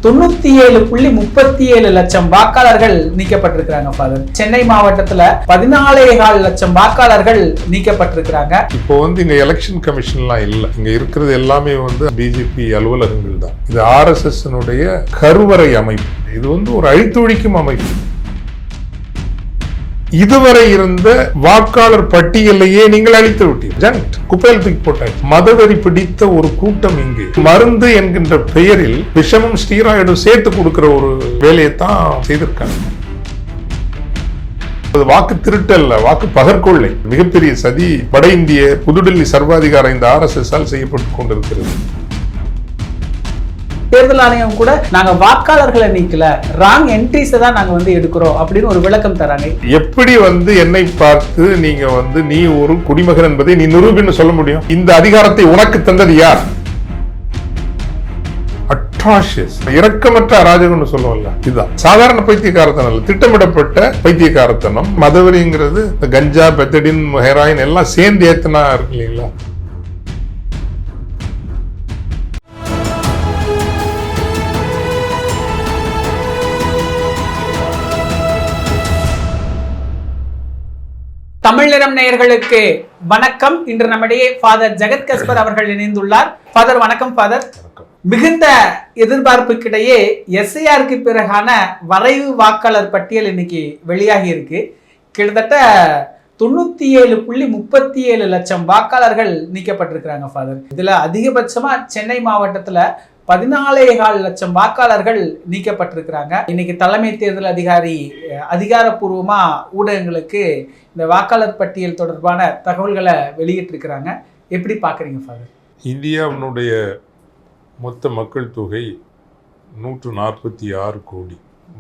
97.37 லட்சம் வாக்காளர்கள் நீக்கப்பட்டிருக்கிறாங்க ஃபாதர். சென்னை மாவட்டத்துல 14.4 லட்சம் வாக்காளர்கள் நீக்கப்பட்டிருக்கிறாங்க. இப்போ இங்க எலெக்ஷன் கமிஷன்லாம் இல்ல, இங்க இருக்கிறது எல்லாமே பிஜேபி அலுவலகங்கள் தான். இது RSS கருவறை அமைப்பு. இது ஒரு அழித்தொழிக்கும் அமைப்பு. இதுவரை இருந்த வாக்காளர் பட்டியலையே நீங்கள் அழித்து விட்டீர்கள். குப்பையில் தூக்கி போட்டாச்சு. மதவெறி பிடித்த ஒரு கூட்டம் இங்கு மருந்து என்கின்ற பெயரில் விஷமும் ஸ்டீராய்டும் சேர்த்து கொடுக்கிற ஒரு வேலையை தான் செய்திருக்காங்க. வாக்கு திருட்டல்ல, வாக்கு பகற்கொள்ளை, மிகப்பெரிய சதி வட இந்திய புதுடில்லி சர்வாதிகார இந்த RSS ஆல் செய்யப்பட்டு கொண்டிருக்கிறது. தேர்தல் ஆணையம் கூட நாங்க வாக்காளர்களை நீக்கல, ராங் என்ட்ரிஸ் தான் நாங்க எடுக்கிறோம் அப்படின்னு ஒரு விளக்கம் தராங்க. எப்படி என்னை பார்த்து நீங்க நீ ஒரு குடிமகன் என்பதை நீ நிரூபின்னு சொல்ல முடியும்? இந்த அதிகாரத்தை உனக்கு தந்தது யார்? அட்ராஷியஸ், இரக்கமற்ற அராஜகம்னு சொல்லுவோம்ல, இதுதான். சாதாரண பைத்தியக்காரத்தனம் இல்ல, திட்டமிடப்பட்ட பைத்தியக்காரத்தனம். மதவெறிங்கிறது கஞ்சா, பெத்தடின், ஹெராயின் எல்லாம் சேர்ந்து ஏத்தனா இருக்கு இல்லைங்களா? தமிழ் நிறம் நேயர்களுக்கு வணக்கம். இன்று நம்மிடையே ஃபாதர் ஜெகத் கஸ்பர் அவர்கள் இணைந்துள்ளார். ஃபாதர் வணக்கம். ஃபாதர், மிகுந்த எதிர்பார்ப்புக்கிடையே SIRக்கு பிறகான வரைவு வாக்காளர் பட்டியல் இன்னைக்கு வெளியாகி இருக்கு. கிட்டத்தட்ட 97.37 லட்சம் வாக்காளர்கள் நீக்கப்பட்டிருக்கிறாங்க ஃபாதர். இதுல அதிகபட்சமா சென்னை மாவட்டத்துல 14.4 லட்சம் வாக்காளர்கள் நீக்கப்பட்டிருக்கிறாங்க. இன்னைக்கு தலைமை தேர்தல் அதிகாரி அதிகாரப்பூர்வமா ஊடகங்களுக்கு இந்த வாக்காளர் பட்டியல் தொடர்பான தகவல்களை வெளியிட்டிருக்கிறாங்க. எப்படி பாக்குறீங்க ஃபாதர்? இந்தியாவினுடைய மொத்த மக்கள் தொகை 146 கோடி.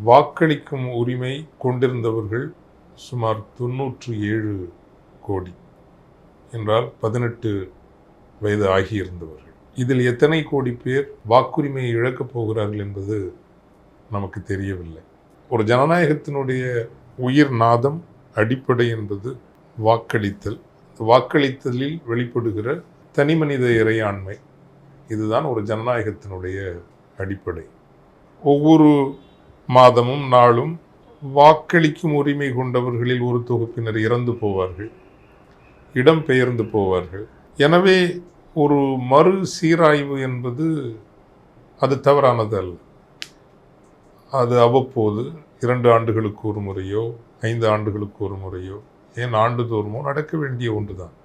வாக்களிக்கும் உரிமை கொண்டிருந்தவர்கள் சுமார் 97 கோடி என்றால் 18 வயது ஆகியிருந்தவர்கள். இதில் எத்தனை கோடி பேர் வாக்குரிமையை இழக்கப் போகிறார்கள் என்பது நமக்கு தெரியவில்லை. ஒரு ஜனநாயகத்தினுடைய உயிர் நாதம், அடிப்படை என்பது வாக்களித்தல். வாக்களித்தலில் வெளிப்படுகிற தனி மனித இறையாண்மை, இதுதான் ஒரு ஜனநாயகத்தினுடைய அடிப்படை. ஒவ்வொரு மாதமும் நாளும் வாக்களிக்கும் உரிமை கொண்டவர்களில் ஒரு தொகுப்பினர் இறந்து போவார்கள், இடம் பெயர்ந்து போவார்கள். எனவே ஒரு மறு சீராய்வு என்பது அது தவறானது அல்ல. அது அவ்வப்போது 2 ஆண்டுகளுக்கு ஒரு முறையோ 5 ஆண்டுகளுக்கு ஒரு முறையோ ஏன் ஆண்டுதோறுமோ நடக்க வேண்டிய ஒன்றுதான்.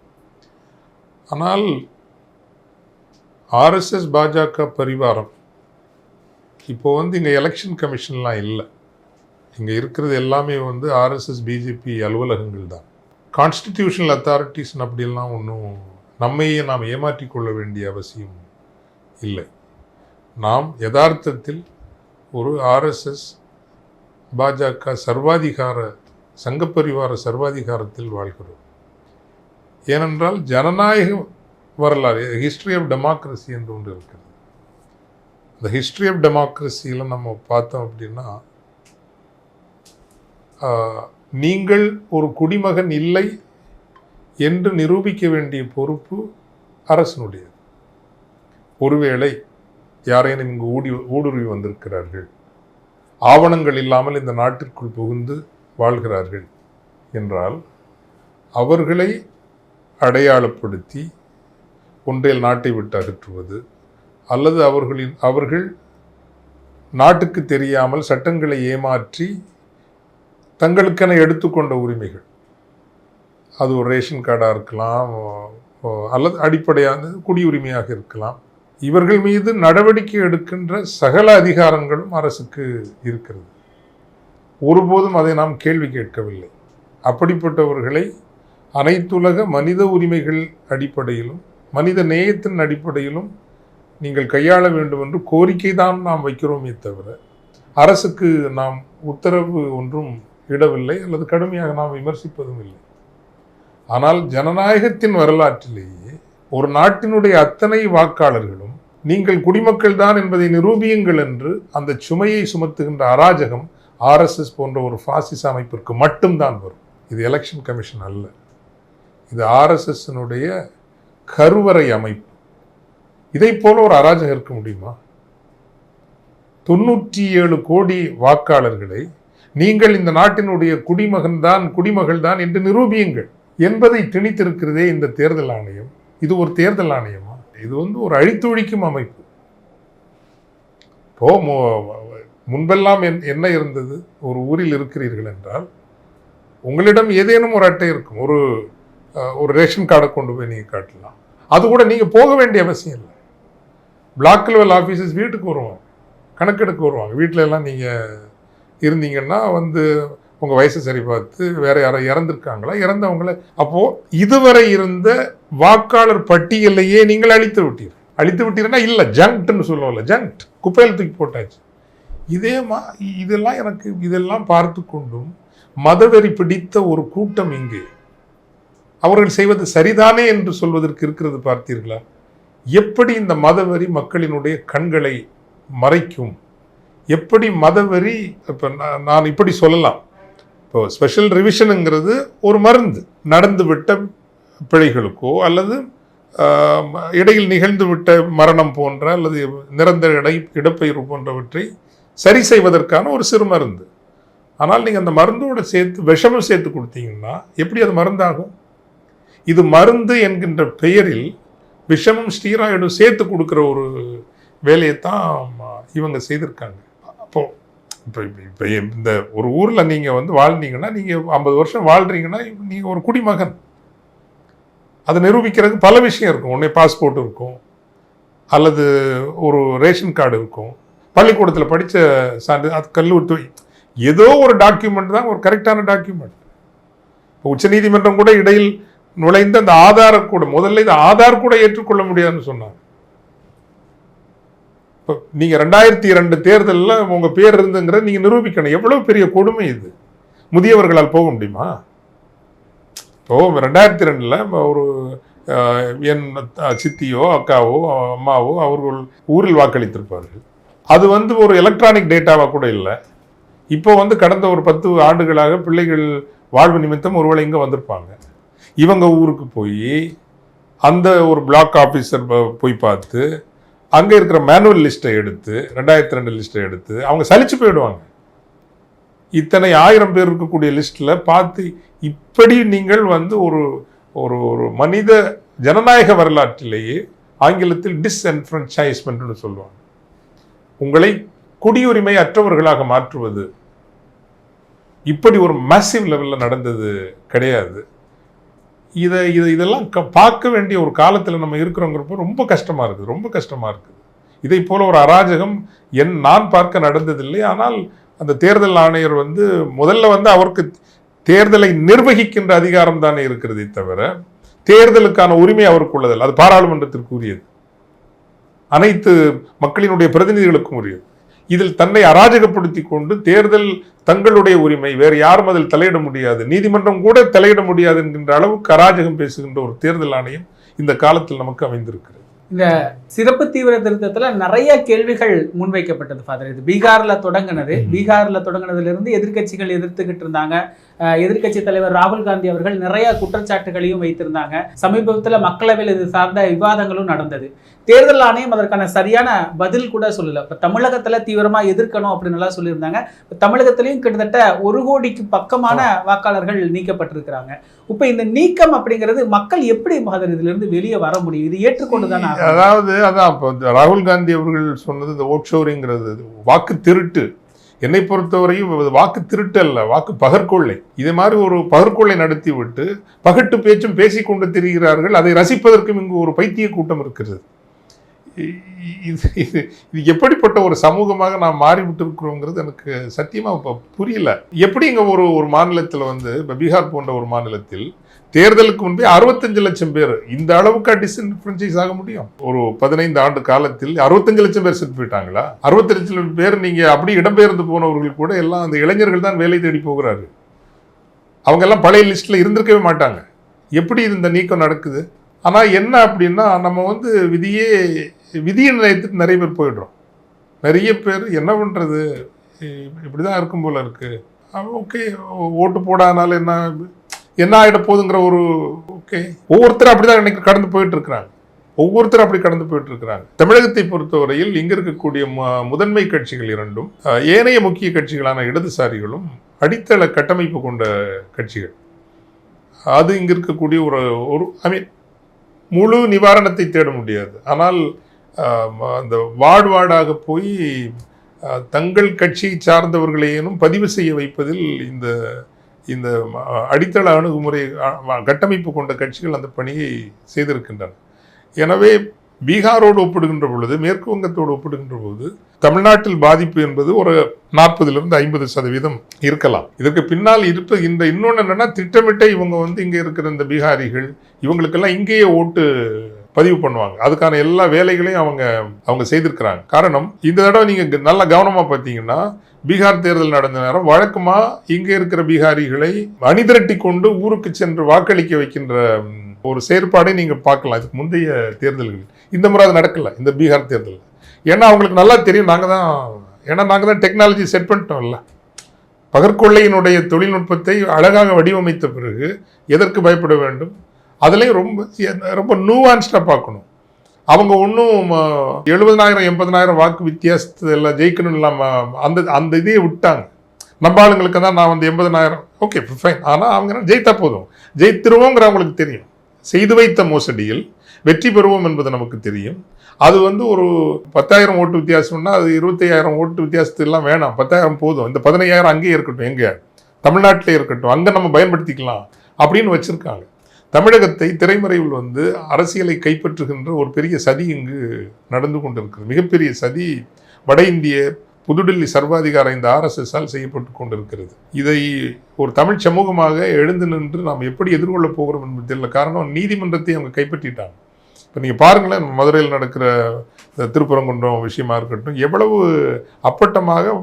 ஆனால் RSS பாஜக பரிவாரம் இப்போ இங்க எலெக்ஷன் கமிஷன்லாம் இல்லை, இங்க இருக்கிறது எல்லாமே RSS பிஜேபி அலுவலகங்கள் தான். கான்ஸ்டிடியூஷனல் அத்தாரிட்டிஸ் அப்படியெல்லாம் ஒன்றும் நம்மையே நாம் ஏமாற்றிக் கொள்ள வேண்டிய அவசியம் இல்லை. நாம் யதார்த்தத்தில் ஒரு RSS பாஜக சர்வாதிகார சங்கப்பரிவார சர்வாதிகாரத்தில் வாழ்கிறோம். ஏனென்றால் ஜனநாயக வரலாறு, ஹிஸ்டரி ஆஃப் டெமோக்ரஸி என்று ஒன்று இருக்கிறது. இந்த ஹிஸ்டரி ஆஃப் டெமோக்ரஸியில் நம்ம பார்த்தோம் அப்படின்னா, நீங்கள் ஒரு குடிமகன் இல்லை என்று நிரூபிக்க வேண்டிய பொறுப்பு அரசனுடையது. ஒருவேளை யாரேனும் இங்கு ஊடுருவி வந்திருக்கிறார்கள், ஆவணங்கள் இல்லாமல் இந்த நாட்டிற்குள் புகுந்து வாழ்கிறார்கள் என்றால் அவர்களை அடையாளப்படுத்தி ஒன்றில் நாட்டை விட்டு அகற்றுவது, அல்லது அவர்கள் நாட்டுக்கு தெரியாமல் சட்டங்களை ஏமாற்றி தங்களுக்கென எடுத்துக்கொண்ட உரிமைகள், அது ஒரு ரேஷன் கார்டாக இருக்கலாம், அல்லது அடிப்படையான குடியுரிமையாக இருக்கலாம், இவர்கள் மீது நடவடிக்கை எடுக்கின்ற சகல அதிகாரங்களும் அரசுக்கு இருக்கிறது. ஒருபோதும் அதை நாம் கேள்வி கேட்கவில்லை. அப்படிப்பட்டவர்களை அனைத்துலக மனித உரிமைகள் அடிப்படையிலும் மனித நேயத்தின் அடிப்படையிலும் நீங்கள் கையாள வேண்டும் என்று கோரிக்கை தான் நாம் வைக்கிறோமே தவிர அரசுக்கு நாம் உத்தரவு ஒன்றும் இடவில்லை, அல்லது கடுமையாக நாம் விமர்சிப்பதும் இல்லை. ஆனால் ஜனநாயகத்தின் வரலாற்றிலேயே ஒரு நாட்டினுடைய அத்தனை வாக்காளர்களும் நீங்கள் குடிமக்கள் தான் என்பதை நிரூபியுங்கள் என்று அந்த சுமையை சுமத்துகின்ற அராஜகம் RSS போன்ற ஒரு பாசிச அமைப்பிற்கு மட்டும்தான் வரும். இது எலெக்ஷன் கமிஷன் அல்ல, இது RSS கருவறை அமைப்பு. இதை போல ஒரு அராஜகம் இருக்க முடியுமா? 97 கோடி வாக்காளர்களை நீங்கள் இந்த நாட்டினுடைய குடிமகள் தான் என்று நிரூபியுங்கள் என்பதை திணித்திருக்கிறதே இந்த தேர்தல் ஆணையம். இது ஒரு தேர்தல் ஆணையமா? இது ஒரு அழித்தொழிக்கும் அமைப்பு. இப்போ முன்பெல்லாம் என்ன இருந்தது? ஒரு ஊரில் இருக்கிறீர்கள் என்றால் உங்களிடம் ஏதேனும் ஒரு அட்டை இருக்கும், ஒரு ரேஷன் கார்டை கொண்டு போய் நீங்கள் காட்டலாம். அது கூட நீங்கள் போக வேண்டிய அவசியம் இல்லை. பிளாக் லெவல் ஆஃபீஸர்ஸ் வீட்டுக்கு வருவாங்க, கணக்கெடுக்க வருவாங்க. வீட்டில எல்லாம் நீங்கள் இருந்தீங்கன்னா உங்கள் வயசை சரி பார்த்து வேற யாரோ இறந்துருக்காங்களா, இறந்தவங்கள அப்போது இதுவரை இருந்த வாக்காளர் பட்டியலையே நீங்கள் அழித்து விட்டீங்கன்னா இல்லை, ஜங்க்ட்னு சொல்லுவோம்ல, ஜங்க்ட், குப்பையில் தூக்கி போட்டாச்சு. இதெல்லாம் பார்த்து கொண்டும் மதவெறி பிடித்த ஒரு கூட்டம் இங்கு அவர்கள் செய்வது சரிதானே என்று சொல்வதற்கு இருக்கிறது. பார்த்தீர்களா எப்படி இந்த மதவெறி மக்களினுடைய கண்களை மறைக்கும்? எப்படி மதவெறி, இப்போ நான் இப்படி சொல்லலாம், இப்போ ஸ்பெஷல் ரிவிஷனுங்கிறது ஒரு மருந்து, நடந்து விட்ட பிழைகளுக்கோ அல்லது இடையில் நிகழ்ந்து விட்ட மரணம் போன்ற அல்லது நிரந்தர இடப்பெயர்வு போன்றவற்றை சரி செய்வதற்கான ஒரு சிறு மருந்து. ஆனால் நீங்கள் அந்த மருந்தோடு சேர்த்து விஷமும் சேர்த்து கொடுத்தீங்கன்னா எப்படி அது மருந்தாகும்? இது மருந்து என்கின்ற பெயரில் விஷமும் ஸ்டீராய்டும் சேர்த்து கொடுக்குற ஒரு வேலையைத்தான் இவங்க செய்திருக்காங்க. இப்போ இந்த ஒரு ஊரில் நீங்கள் வாழ்ந்தீங்கன்னா, நீங்கள் 50 வருஷம் வாழ்கிறீங்கன்னா நீங்கள் ஒரு குடிமகன். அதை நிரூபிக்கிறதுக்கு பல விஷயம் இருக்கும். ஒன்றே பாஸ்போர்ட் இருக்கும், அல்லது ஒரு ரேஷன் கார்டு இருக்கும், பள்ளிக்கூடத்தில் படித்த சான்று, அது கல்லூரி, ஏதோ ஒரு டாக்குமெண்ட் தான் ஒரு கரெக்டான டாக்குமெண்ட். இப்போ உச்சநீதிமன்றம் கூட இடையில் நுழைந்த அந்த ஆதார் கூட, முதல்ல இந்த ஆதார் கூட ஏற்றுக்கொள்ள முடியாதுன்னு சொன்னாங்க. இப்போ நீங்கள் 2002 தேர்தலில் உங்கள் பேர் இருந்துங்கிற நீங்கள் நிரூபிக்கணும். எவ்வளோ பெரிய கொடுமை இது! முதியவர்களால் போக முடியுமா? இப்போ 2002 ஒரு என் சித்தியோ அக்காவோ அம்மாவோ அவர்கள் ஊரில் வாக்களித்திருப்பார்கள். அது ஒரு எலக்ட்ரானிக் டேட்டாவாக கூட இல்லை. இப்போ கடந்த ஒரு 10 ஆண்டுகளாக பிள்ளைகள் வாழ்வு நிமித்தம் ஒருவேளை இங்கே வந்திருப்பாங்க. இவங்க ஊருக்கு போய் அந்த ஒரு பிளாக் ஆஃபீஸர் போய் பார்த்து அங்கே இருக்கிற மேனுவல் லிஸ்ட்டை எடுத்து 2002 லிஸ்ட்டை எடுத்து அவங்க சலிச்சு போயிடுவாங்க. இத்தனை 1000 பேர் இருக்கக்கூடிய லிஸ்ட்டில் பார்த்து இப்படி நீங்கள் ஒரு ஒரு மனித ஜனநாயக வரலாற்றிலேயே ஆங்கிலத்தில் டிஸ்என்ஃப்ரான்ச்சைஸ்மெண்ட்னு சொல்லுவாங்க, உங்களை குடியுரிமை அற்றவர்களாக மாற்றுவது. இப்படி ஒரு மேசிவ் லெவலில் நடந்தது கிடையாது. இதெல்லாம் பார்க்க வேண்டிய ஒரு காலத்தில் நம்ம இருக்கிறோங்கிறப்போ ரொம்ப கஷ்டமாக இருக்குது. இதை போல ஒரு அராஜகம் நான் பார்க்க நடந்ததில்லை. ஆனால் அந்த தேர்தல் ஆணையர் முதல்ல அவருக்கு தேர்தலை நிர்வகிக்கின்ற அதிகாரம் தானே இருக்கிறதே தவிர தேர்தலுக்கான உரிமை அவருக்கு உள்ளதில்லை. அது பாராளுமன்றத்திற்கு உரியது, அனைத்து மக்களினுடைய பிரதிநிதிகளுக்கும் உரியது. இதில் தன்னை அராஜகப்படுத்தி கொண்டு தேர்தல் தங்களுடைய உரிமை, வேறு யாரும் அதில் தலையிட முடியாது, நீதிமன்றம் கூட தலையிட முடியாது என்கின்ற அளவுக்கு அராஜகம் பேசுகின்ற ஒரு தேர்தல் ஆணையம் இந்த காலத்தில் நமக்கு அமைந்திருக்கிறது. இந்த சிறப்பு தீவிர திருத்தத்துல நிறைய கேள்விகள் முன்வைக்கப்பட்டது ஃபாதர். இது பீகார்ல தொடங்கினதிலிருந்து எதிர்க்கட்சிகள் எதிர்த்துக்கிட்டு இருந்தாங்க. எதிர்க்கட்சி தலைவர் ராகுல் காந்தி அவர்கள் நிறைய குற்றச்சாட்டுகளையும் வைத்திருந்தாங்க. சமீபத்தில் மக்களவையில் இது சார்ந்த விவாதங்களும் நடந்தது. தேர்தல் ஆணையம் அதற்கான சரியான பதில் கூட சொல்லல. இப்போ தமிழகத்துல தீவிரமா எதிர்க்கணும் அப்படின்னு எல்லாம் சொல்லியிருந்தாங்க. தமிழகத்திலையும் கிட்டத்தட்ட 1 கோடிக்கு பக்கமான வாக்காளர்கள் நீக்கப்பட்டிருக்கிறாங்க. இப்ப இந்த நீக்கம் அப்படிங்கிறது மக்கள் எப்படி இதுல இருந்து வெளியே வர முடியும்? இது ஏற்றுக்கொண்டுதானே? அதான் ராகுல் காந்தி அவர்கள் சொன்னது, இந்த ஓட் ஷோரிங்கிறது வாக்கு திருட்டு. என்னை பொறுத்தவரையும் வாக்கு திருட்டு அல்ல, வாக்கு பகற்கொள்ளை. இதே மாதிரி ஒரு பகற்கொள்ளை நடத்தி விட்டு பகட்டு பேச்சும் பேசிக்கொண்டு திரிகிறார்கள். அதை ரசிப்பதற்கும் இங்கு ஒரு பைத்திய கூட்டம் இருக்கிறது. இது எப்படிப்பட்ட ஒரு சமூகமாக நாம் மாறிவிட்டு இருக்கிறோங்கிறது எனக்கு சத்தியமா புரியல. எப்படி இங்க ஒரு மாநிலத்தில் இப்போ பீகார் போன்ற ஒரு மாநிலத்தில் தேர்தலுக்கு முன்பே 65 லட்சம் பேர் இந்த அளவுக்கு டிஸ்என்ஃப்ரான்ச்சைஸ் ஆக முடியும்? ஒரு 15 ஆண்டு காலத்தில் 65 லட்சம் பேர் செத்து போயிட்டாங்களா? 60 லட்சம் பேர் நீங்க அப்படி இடம்பெயர்ந்து போனவர்கள் கூட எல்லாம் அந்த இளைஞர்கள் தான் வேலை தேடி போகிறாரு. அவங்க எல்லாம் பழைய லிஸ்ட்ல இருந்திருக்கவே மாட்டாங்க. எப்படி இந்த நீக்கம் நடக்குது? ஆனா என்ன அப்படின்னா, நம்ம விதியை நிலையத்துக்கு நிறைய பேர் போயிடுறோம். நிறைய பேர் என்ன பண்றது, இப்படிதான் இருக்கும் போல இருக்கு, ஓகே ஓட்டு போடாதனால என்ன ஆகிட போகுதுங்கிற ஒரு ஓகே, ஒவ்வொருத்தரும் அப்படிதான் இன்னைக்கு கடந்து போயிட்டு இருக்கிறாங்க. ஒவ்வொருத்தரும் அப்படி கடந்து போயிட்டு இருக்கிறாங்க. தமிழகத்தை பொறுத்தவரையில் இங்க இருக்கக்கூடிய முதன்மை கட்சிகள் இரண்டும் ஏனைய முக்கிய கட்சிகளான இடதுசாரிகளும் அடித்தள கட்டமைப்பு கொண்ட கட்சிகள். அது இங்க இருக்கக்கூடிய ஒரு ஐ மீன் முழு நிவாரணத்தை தேட முடியாது. ஆனால் அந்த வார்டாக போய் தங்கள் கட்சியை சார்ந்தவர்களையேனும் பதிவு செய்ய வைப்பதில் இந்த அடித்தள அணுகுமுறை கட்டமைப்பு கொண்ட கட்சிகள் அந்த பணியை செய்திருக்கின்றன. எனவே பீகாரோடு ஒப்பிடுகின்ற பொழுது, மேற்கு வங்கத்தோடு ஒப்பிடுகின்ற போது தமிழ்நாட்டில் பாதிப்பு என்பது ஒரு 40-50% இருக்கலாம். இதற்கு பின்னால் இருப்ப இன்னொன்று என்னன்னா, திட்டமிட்ட இவங்க இங்கே இருக்கிற இந்த பீகாரிகள் இவங்களுக்கெல்லாம் இங்கேயே ஓட்டு பதிவு பண்ணுவாங்க. அதுக்கான எல்லா வேலைகளையும் அவங்க செய்திருக்கிறாங்க. காரணம், இந்த தடவை நீங்க நல்லா கவனமா பார்த்தீங்கன்னா, பீகார் தேர்தல் நடந்த நேரம் வழக்கமா இங்கே இருக்கிற பீகாரிகளை அணிதிரட்டி கொண்டு ஊருக்கு சென்று வாக்களிக்க வைக்கின்ற ஒரு செயற்பாடை நீங்க பார்க்கலாம். இதுக்கு முந்தைய தேர்தல்கள் இந்த முறை அது நடக்கல, இந்த பீகார் தேர்தல். ஏன்னா அவங்களுக்கு நல்லா தெரியும், நாங்க தான் டெக்னாலஜி செட் பண்ணிட்டோம்ல. பகற்கொள்ளையினுடைய தொழில்நுட்பத்தை அழகாக வடிவமைத்த பிறகு எதற்கு பயப்பட வேண்டும்? அதுலேயும் ரொம்ப நூவான்ஸ்டாக பார்க்கணும். அவங்க ஒன்றும் 70,000-80,000 வாக்கு வித்தியாசத்தை எல்லாம் ஜெயிக்கணும் இல்லாமல் அந்த இதையே விட்டாங்க. நம்ம ஆளுங்களுக்கு தான் நான் 80,000 ஓகே ஃபைன், ஆனால் அவங்க ஜெயித்தா போதும், ஜெயித்திருவோங்கிற அவங்களுக்கு தெரியும். செய்து வைத்த மோசடியில் வெற்றி பெறுவோம் என்பது நமக்கு தெரியும். அது ஒரு 10,000 ஓட்டு வித்தியாசம்னா அது 25,000 ஓட்டு வித்தியாசத்துலாம் வேணாம், 10,000 போதும், இந்த 15,000 அங்கேயே இருக்கட்டும், எங்கே தமிழ்நாட்டிலே இருக்கட்டும், அங்கே நம்ம பயன்படுத்திக்கலாம் அப்படின்னு வச்சிருக்காங்க. தமிழகத்தை திரைமறைவில் அரசியலை கைப்பற்றுகின்ற ஒரு பெரிய சதி இங்கு நடந்து கொண்டிருக்கிறது. மிகப்பெரிய சதி வட இந்திய புதுடில்லி சர்வாதிகார இந்த RSS-ஆல் செய்யப்பட்டு கொண்டிருக்கிறது. இதை ஒரு தமிழ் சமூகமாக எழுந்து நின்று நாம் எப்படி எதிர்கொள்ள போகிறோம் என்பது தெரியல. காரணம், நீதிமன்றத்தை அவங்க கைப்பற்றிட்டாங்க. இப்போ நீங்கள் பாருங்களேன், மதுரையில் நடக்கிற திருப்பரங்குன்றம் விஷயமா இருக்கட்டும், எவ்வளவு அப்பட்டமாக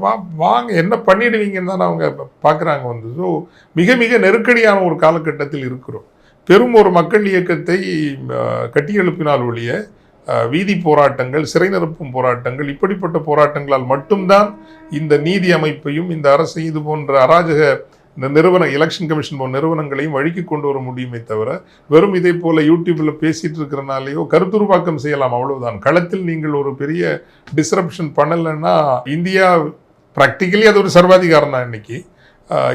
வாங்க என்ன பண்ணிடுவீங்கன்னு தான் அவங்க பார்க்குறாங்க. ஸோ மிக மிக நெருக்கடியான ஒரு காலகட்டத்தில் இருக்கிறோம். பெரும் ஒரு மக்கள் இயக்கத்தை கட்டியெழுப்பினால் ஒழிய வீதி போராட்டங்கள், சிறை நிரப்பும் போராட்டங்கள், இப்படிப்பட்ட போராட்டங்களால் மட்டும்தான் இந்த நீதி அமைப்பையும் இந்த அரசை இது போன்ற அராஜக எலெக்ஷன் கமிஷன் போன்ற நிறுவனங்களையும் வழிக்கு கொண்டு வர முடியுமே தவிர, வெறும் இதே போல யூடியூப்ல பேசிட்டு இருக்கிறனாலேயோ கருத்துருவாக்கம் செய்யலாம், அவ்வளவுதான். களத்தில் நீங்கள் ஒரு பெரிய டிஸ்ரப்ஷன் பண்ணலைன்னா இந்தியா பிராக்டிக்கலி அது ஒரு சர்வாதிகாரம் தான். இன்னைக்கு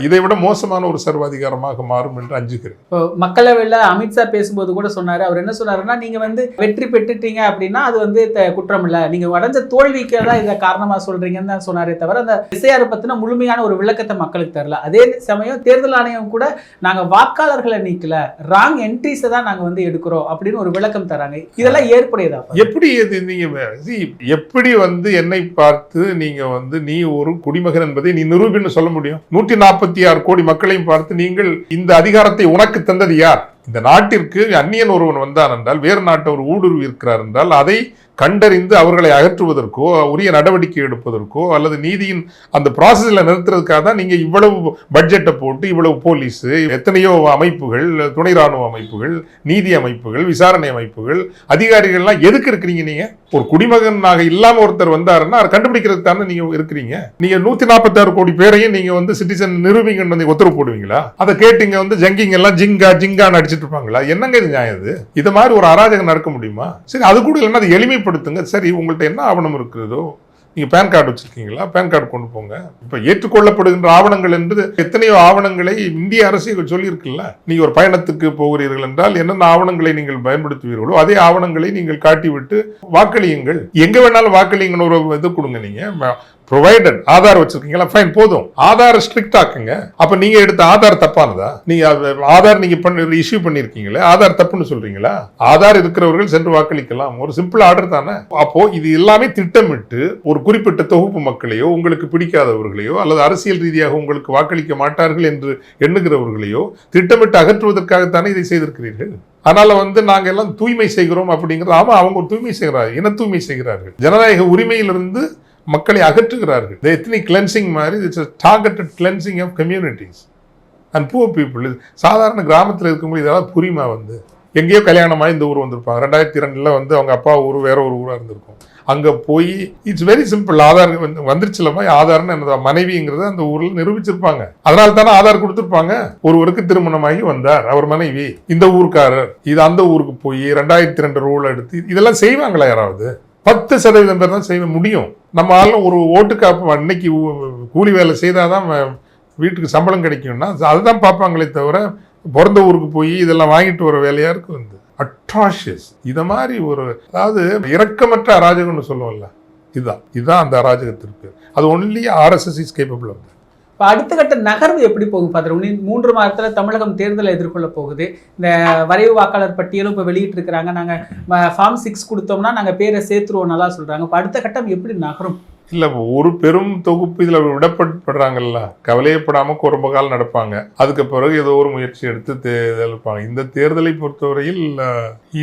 இதை விட மோசமான ஒரு சர்வாதிகாரமாக மாறும் என்று அஞ்சுகிறேன். இப்போ மக்களவையில் அமித்ஷா பேசும்போது கூட சொன்னாரு. அவர் என்ன சொன்னாருன்னா, நீங்க வெற்றி பெற்றுட்டீங்க அப்படின்னா அது குற்றம் இல்லை, நீங்க அடைஞ்ச தோல்விக்கு தான் இதை காரணமா சொல்றீங்கன்னு தான் சொன்னாரே தவிர அந்த SIR பத்தின முழுமையான ஒரு விளக்கத்தை மக்களுக்கு தரல. அதே சமயம் தேர்தல் ஆணையம் கூட நாங்க வாக்காளர்களை நீக்கல, ராங் என்ட்ரிஸை தான் நாங்க எடுக்கிறோம் அப்படின்னு ஒரு விளக்கம் தராங்க. இதெல்லாம் ஏற்புடையதா? எப்படி நீங்க எப்படி என்னை பார்த்து நீங்க நீ ஒரு குடிமகன் என்பதை நீ நிரூபின்னு சொல்ல முடியும்? 146 கோடி மக்களையும் பார்த்து நீங்கள் இந்த அதிகாரத்தை உனக்கு தந்தது யார்? இந்த நாட்டிற்கு அந்நியன் ஒருவன் வந்தான் என்றால், வேறு நாட்டவர் ஊடுருவி இருக்கிறார் என்றால், அதை கண்டறிந்து அவர்களை அகற்றுவதற்கோ உரிய நடவடிக்கை எடுப்பதற்கோ அல்லது நீதியின் அந்த ப்ராசஸில் நிறுத்துறதுக்காக தான் நீங்கள் இவ்வளவு பட்ஜெட்டை போட்டு இவ்வளவு போலீஸு, எத்தனையோ அமைப்புகள், துணை ராணுவ அமைப்புகள், நீதி அமைப்புகள், விசாரணை அமைப்புகள், அதிகாரிகள்லாம் எதுக்கு இருக்கிறீங்க? நீங்கள் ஒரு குடிமகனாக இல்லாமல் ஒருத்தர் வந்தாருன்னா அதை கண்டுபிடிக்கிறதுக்கு தானே நீங்கள் இருக்கிறீங்க. நீங்கள் 146 கோடி பேரையும் நீங்கள் சிட்டிசன் நிரூபிங்கன்னு உத்தரவு போடுவீங்களா? அதை கேட்டு ஜங்கிங் எல்லாம் ஜிங்கான்னு அடிச்சுட்டு இருப்பாங்களா? என்னங்க இது நியாயம்? இது மாதிரி ஒரு அராஜகம் நடக்க முடியுமா? சரி, அது கூட இல்லைன்னா அதை எளிமைப்படுத்துங்க. சரி, உங்கள்கிட்ட என்ன ஆவணம் இருக்கிறதோ, நீங்க பேன் கார்டு வச்சிருக்கீங்களா, பேன் கார்டு கொண்டு போங்க. இப்ப ஏற்றுக்கொள்ளப்படுகின்ற ஆவணங்கள் என்பது எத்தனையோ ஆவணங்களை இந்திய அரசு சொல்லி இருக்குல்ல. நீங்க ஒரு பயணத்துக்கு போகிறீர்கள் என்றால் என்னென்ன ஆவணங்களை நீங்கள் பயன்படுத்துவீர்களோ அதே ஆவணங்களை நீங்கள் காட்டிவிட்டு வாக்களியுங்கள். எங்க வேணாலும் வாக்களிங்கன்னு ஒரு இது கொடுங்க. நீங்க ப்ரொவைடட் ஆதார் வச்சிருக்கீங்களா, ஃபைன், போதும். ஆதார் ஸ்ட்ரிக்ட் ஆக்குங்க. அப்ப நீங்க எடுத்த ஆதார் தப்பானதா? நீங்க ஆதார் நீங்க இஷ்யூ பண்ணிருக்கீங்களே, ஆதார் தப்புன்னு சொல்றீங்களா? ஆதார் இருக்கிறவர்கள் சென்று வாக்களிக்கலாம், ஒரு சிம்பிள் ஆர்டர் தானே. அப்போ இது எல்லாமே திட்டமிட்டு ஒரு குறிப்பிட்ட தொகுப்பு மக்களையோ, உங்களுக்கு பிடிக்காதவர்களையோ அல்லது அரசியல் ரீதியாக உங்களுக்கு வாக்களிக்க மாட்டார்கள் என்று எண்ணுகிறவர்களையோ திட்டமிட்டு அகற்றுவதற்காகத்தானே இதை செய்திருக்கிறீர்கள். அதனால நாங்க எல்லாம் தூய்மை செய்கிறோம் அப்படிங்கிறது, ஆமா, அவங்க ஒரு தூய்மை செய்கிறார்கள், என்ன தூய்மை செய்கிறார்கள்? ஜனநாயக உரிமையிலிருந்து மக்களை அகற்றுகிறார்கள். The ethnic cleansing மாதிரி, it's a targeted cleansing of communities and poor people. சாதாரண கிராமத்தில் இருக்கும்போது இதெல்லாம் புரியுமா? எங்கேயோ கல்யாணமாக இந்த ஊர் வந்திருப்பாங்க. 2002 அவங்க அப்பா ஊர் வேற ஒரு ஊராக இருந்திருக்கும். அங்க போய் இட்ஸ் வெரி சிம்பிள். ஆதார் வந்துருச்சுலமா, ஆதார்னு எனது மனைவிங்கிறது அந்த ஊர்ல நிரூபிச்சிருப்பாங்க. அதனால தானே ஆதார் கொடுத்திருப்பாங்க. ஒருவருக்கு திருமணமாகி வந்தார், அவர் மனைவி இந்த ஊர்க்காரர், இது அந்த ஊருக்கு போய் 2002 ரூல் எடுத்து இதெல்லாம் செய்வாங்களா யாராவது? 10% பேர் தான் செய்ய முடியும். நம்ம ஆள் ஒரு ஓட்டுக்கு அன்னைக்கு கூலி வேலை செய்தாதான் வீட்டுக்கு சம்பளம் கிடைக்கும்னா அதுதான் பார்ப்பாங்களே தவிர பிறந்த ஊருக்கு போய் இதெல்லாம் வாங்கிட்டு வர வேலையா இருக்கு. வந்து அட்ராஷியஸ். இத மாதிரி ஒரு, அதாவது இரக்கமற்ற அராஜகம்னு சொல்லுவோம்ல, இதுதான் அந்த அராஜகத்திற்கு. அது only RSS is capable of. இப்போ அடுத்த கட்ட நகர்வு எப்படி போகும் ஃபாதர்? 3 மாதத்தில் தமிழகம் தேர்தலை எதிர்கொள்ள போகுது. இந்த வரைவு வாக்காளர் பட்டியலும் இப்போ வெளியிட்டு இருக்கிறாங்க. நாங்கள் ஃபார்ம் 6 கொடுத்தோம்னா நாங்கள் பேரை சேர்த்துருவோம் நல்லா சொல்கிறாங்க. இப்போ அடுத்த கட்டம் எப்படி நகரும்? இல்லை, ஒரு பெரும் தொகுப்பு இதில் விடப்படுறாங்கல்ல, கவலையப்படாமல் ரொம்ப காலம் நடப்பாங்க. அதுக்கு பிறகு ஏதோ ஒரு முயற்சி எடுத்து தேர்தலிப்பாங்க. இந்த தேர்தலை பொறுத்தவரையில்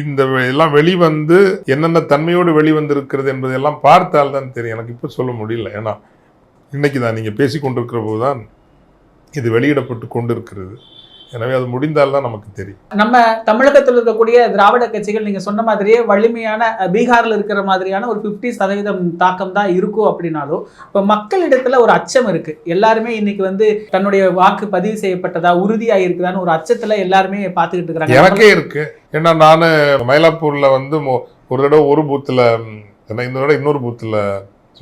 இந்த எல்லாம் வெளிவந்து என்னென்ன தன்மையோடு வெளிவந்திருக்கிறது என்பதெல்லாம் பார்த்தால் தான் தெரியும். எனக்கு இப்போ சொல்ல முடியல. ஏன்னா இன்னைக்கு தான் நீங்கள் பேசி கொண்டிருக்கிற போது தான் இது வெளியிடப்பட்டு கொண்டு இருக்கிறது. எனவே அது முடிந்தால்தான் நமக்கு தெரியும். நம்ம தமிழகத்தில் இருக்கக்கூடிய திராவிட கட்சிகள் நீங்க சொன்ன மாதிரியே வலிமையான பீகாரில் இருக்கிற மாதிரியான ஒரு 50% தாக்கம் தான் இருக்கும். அப்படின்னாலும் இப்போ மக்களிடத்துல ஒரு அச்சம் இருக்கு. எல்லாருமே இன்னைக்கு வந்து தன்னுடைய வாக்கு பதிவு செய்யப்பட்டதா உறுதியாக இருக்குதான்னு ஒரு அச்சத்துல எல்லாருமே பார்த்துக்கிட்டு இருக்கிறாங்க. எனக்கே இருக்கு. ஏன்னா நான் மயிலாப்பூர்ல வந்து ஒரு தடவை ஒரு பூத்துல, இந்த தடவை இன்னொரு பூத்துல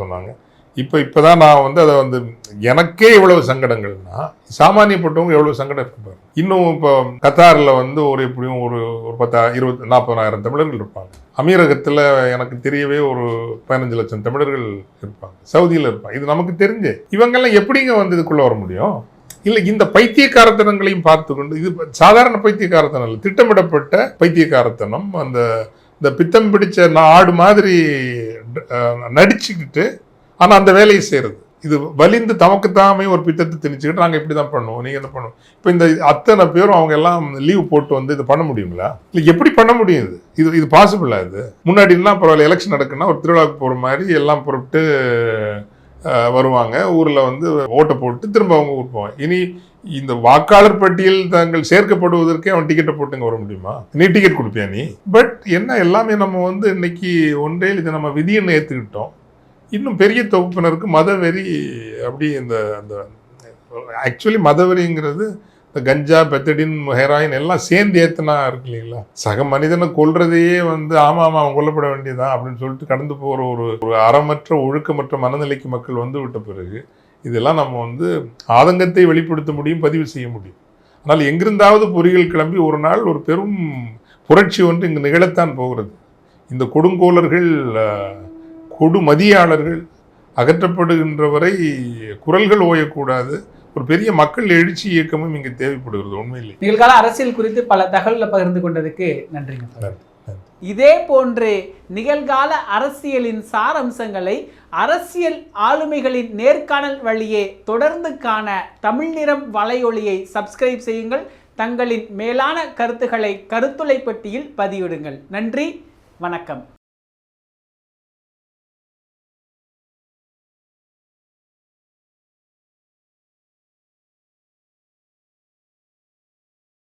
சொன்னாங்க. இப்போதான் நான் வந்து அதை வந்து எனக்கே எவ்வளவு சங்கடங்கள்னா, சாமானியப்பட்டவங்க எவ்வளவு சங்கடம் இருப்பாங்க. இன்னும் இப்போ கத்தாரில் வந்து எப்படியும் ஒரு 10,000-40,000 தமிழர்கள் இருப்பாங்க. அமீரகத்தில் எனக்கு தெரியவே ஒரு 15 லட்சம் தமிழர்கள் இருப்பாங்க. சவுதியில் இருப்பாங்க. இது நமக்கு தெரிஞ்சு இவங்கெல்லாம் எப்படிங்க வந்து இதுக்குள்ள வர முடியும்? இல்லை, இந்த பைத்தியக்காரத்தனங்களையும் பார்த்து கொண்டு, இது சாதாரண பைத்தியக்காரத்தனம் இல்லை, திட்டமிடப்பட்ட பைத்தியக்காரத்தனம். இந்த பித்தம் பிடிச்ச ஆடு மாதிரி நடிச்சுக்கிட்டு ஆனால் அந்த வேலையை செய்கிறது. இது வலிந்து தமக்குத்தாமே ஒரு பித்தத்தை திணிச்சுக்கிட்டு நாங்கள் இப்படி தான் பண்ணுவோம், நீங்கள் என்ன பண்ணுவோம். இப்போ இந்த அத்தனை பேரும் அவங்க எல்லாம் லீவ் போட்டு வந்து இது பண்ண முடியுங்களா? இல்லை, எப்படி பண்ண முடியும்? இது பாசிபிளா? இது முன்னாடினா பரவாயில்ல, எலெக்ஷன் நடக்குன்னா ஒரு திருவிழாவுக்கு போகிற மாதிரி எல்லாம் பொறுத்து வருவாங்க, ஊரில் வந்து ஓட்டை போட்டு திரும்ப அவங்க ஊர் போவாங்க. இனி இந்த வாக்காளர் பட்டியல் தாங்கள் சேர்க்கப்படுவதற்கே அவன் டிக்கெட்டை போட்டுங்க வர முடியுமா? நீ டிக்கெட் கொடுப்பியா நீ? பட் என்ன, எல்லாமே நம்ம வந்து இன்னைக்கு ஒன்றே இதை நம்ம விதின்னு ஏற்றுக்கிட்டோம். இன்னும் பெரிய தொகுப்பினருக்கு மதவெறி. அப்படி இந்த ஆக்சுவலி மதவெறிங்கிறது இந்த கஞ்சா, பெத்தடின், ஹெராயின் எல்லாம் சேர்ந்து ஏத்தனா இருக்கு இல்லைங்களா? சக மனிதனை கொல்றதையே வந்து ஆமாம் அவன் கொல்லப்பட வேண்டியதான் அப்படின்னு சொல்லிட்டு கடந்து போகிற ஒரு அறமற்ற ஒழுக்கமற்ற மனநிலைக்கு மக்கள் வந்து விட்ட பிறகு இதெல்லாம் நம்ம வந்து ஆதங்கத்தை வெளிப்படுத்த முடியும், பதிவு செய்ய முடியும். ஆனால் எங்கிருந்தாவது பொறிகள் கிளம்பி ஒரு நாள் ஒரு பெரும் புரட்சி ஒன்று இங்கு நிகழத்தான் போகிறது. இந்த கொடுங்கோலர்கள், கொடுமதியாளர்கள் அகற்றப்படுகின்ற வரை குரல்கள் ஓயக்கூடாது. ஒரு பெரிய மக்கள் எழுச்சி இயக்கமும் இங்கு தேவைப்படுகிறது. உண்மையிலே நிகழ்கால அரசியல் குறித்து பல தகவல்களை பகிர்ந்து கொண்டதுக்கு நன்றிங்க. இதே போன்று நிகழ்கால அரசியலின் சாரம்சங்களை அரசியல் ஆளுமைகளின் நேர்காணல் வழியே தொடர்ந்து காண தமிழ் நிறம் வலையொலியை சப்ஸ்கிரைப் செய்யுங்கள். தங்களின் மேலான கருத்துக்களை கருத்துளை பெட்டியில் பதிவிடுங்கள். நன்றி, வணக்கம்.